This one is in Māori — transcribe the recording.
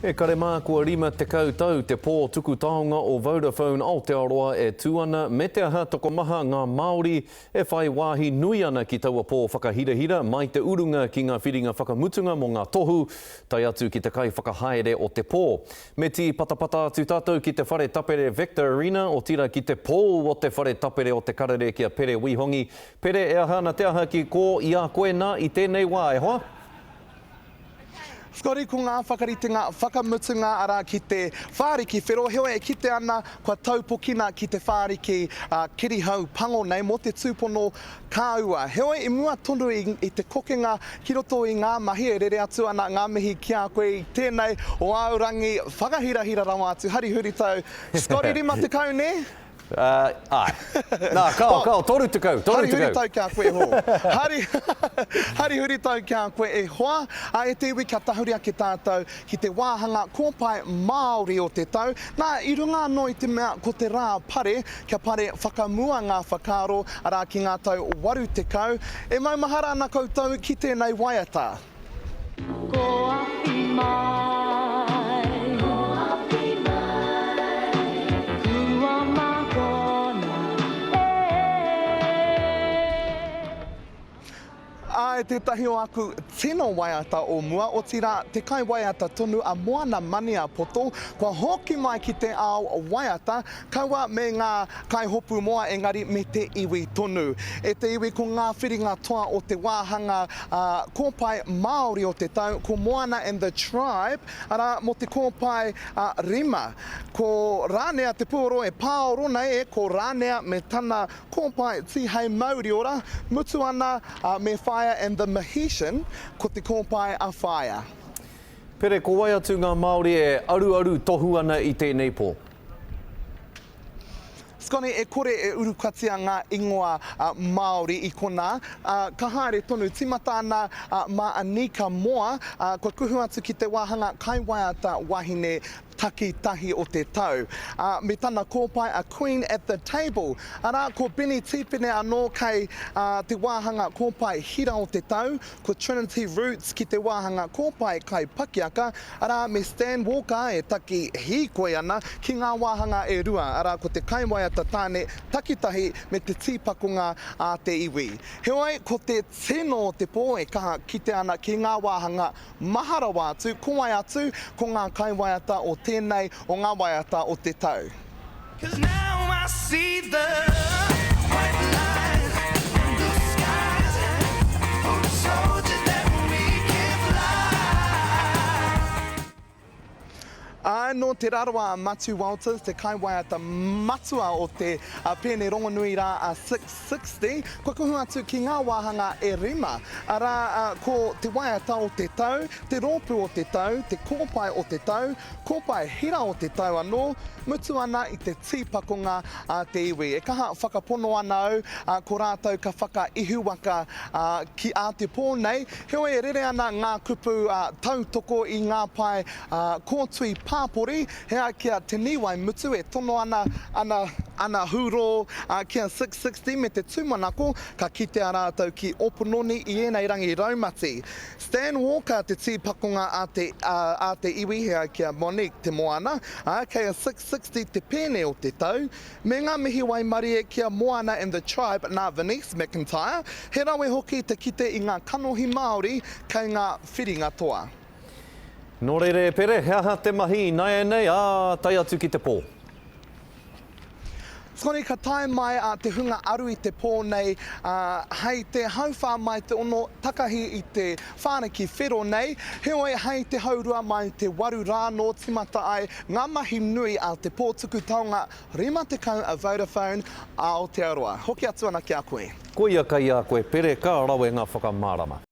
E kare mā kua 50 tau te pō tuku taonga o Vodafone Aotearoa e tūana me te aha toko maha ngā Māori e whai wāhi nui ana ki taua pō whakahirahira mai te urunga ki ngā whiringa whakamutunga mo ngā tohu tai atu ki te kai whakahaere o te pō. Me ti patapata atu tātou ki te whare tapere Vector Arena o tira ki te pō o te whare tapere o te karere kia Pere Wihongi. Pere e aha na te aha ki ko i a koe nā i tēnei wā e hoa? Skori ko ngā whakaritenga whakamutunga ara ki te whāriki whero heoi e kite ana kua taupokina ki te whāriki kirihau pango nei mo te tūpono kāua. Heoi i mua tonu i te kokenga ki roto i ngā mahi e rere atu ana ngā mihi ki a koe i tēnei o Aorangi whakahirahira rawa atu. Hari huri tau. Skori rima te kau ne? Ai. Nā, kao, toru te kau. Hari huri tau kia koe ho. Hari huri tau kia koe e hoa. E te iwi kia tahuria ki tātou ki te wāhanga kōpai Māori o te tau. Nā, i runga anō i te mea ko te rā pare, kia pare whakamua ngā whakaro ara ki ngā tau waru te kau. E maumahara ana koutou ki tēnei waiata. Ko ahi mai, kua makona, E tētahi o aku tino waiata o mua, o tira te kai waiata tonu a Moana Mani a poto, kua hoki mai ki te ao waiata, kaua me ngā kai hopu moa engari me te iwi tonu. E te iwi ko ngā whiringa toa o te wāhanga kōpai Māori o te tau, ko Moana and the Tribe, ara mo te kōpai Rima. Ko rānea te puoro e pāoro nei e, ko rānea me tana kōpai Tihei Māori ora, mutu ana me Fire and the Mahitian, ko te kōpai a Whaia. Pere, ko wai atu ngā Māori e aru tohu ana i tēnei pō? Skone e kore e urukatia ngā ingoa Māori i kona. Ka haere tonu timata ana ma Anika Moa, kua kuhu atu ki te wāhanga kai waiata wahine takitahi o te tau. Me tana kōpai a Queen at the Table. Ara, ko Bini Tipene anō kai te wāhanga kōpai hira o te tau, ko Trinity Roots ki te wāhanga kōpai kai Pakiaka, ara me Stan Walker e taki hīkoe ana ki ngā wāhanga e rua. Ara, ko te kai waiata tāne takitahi me te tīpakunga a te iwi. Heoi, ko te tino o te pō e kaha kite ana ki ngā wāhanga maharawa atu, ko wai atu, ko ngā kai waiata o tēnei o ngā waiata o te tau. 'Cause now I see the white lines in the skies for the soldiers that we can fly. No te raroa a Matu Walters, te kai waiata matua o te pēne rongonui rā a 660, kua kuhu atu ki ngā wāhanga e rima. Ara, ko te waiata o te tau, te rōpu o te tau, te kōpai o te tau, kōpai hira o te tau anō, mutu ana i te tīpakunga a te iwi. E kaha whakapono ana au, ko rātou ka whakaihu waka ki a te pō nei. Heoi e rere ana ngā kupu tautoko i ngā pai kōtui pāpori, hea kia te niwai mutu e tono ana huro kia 660 me te tūmanako, ka kite a rātou ki Opunoni i enei rangi raumati. Stan Walker te tīpakunga a te iwi, hea kia Monique te moana, kei a 660 te pēne o te tau, me ngā mihi waimarie kia Moana and the Tribe nā Venice McIntyre, he rawe hoki te kite i ngā kanohi Māori kei ngā whiringa toa. Nō reire, Pere, hea ha te mahi, nei, tai atu ki te pō. Skone ka tae mai te hunga aru i te pō nei, hei te hauwha mai te ono takahi i te whānaki whero nei, heoi hei te haurua mai te waru rāno timata ai ngā mahi nui a te pō tuku taonga rima te kau a Vodafone a Aotearoa. Hoki atu ana ki a koe. Ko ia kai a koe, Pere, ka rawe ngā whakamārama.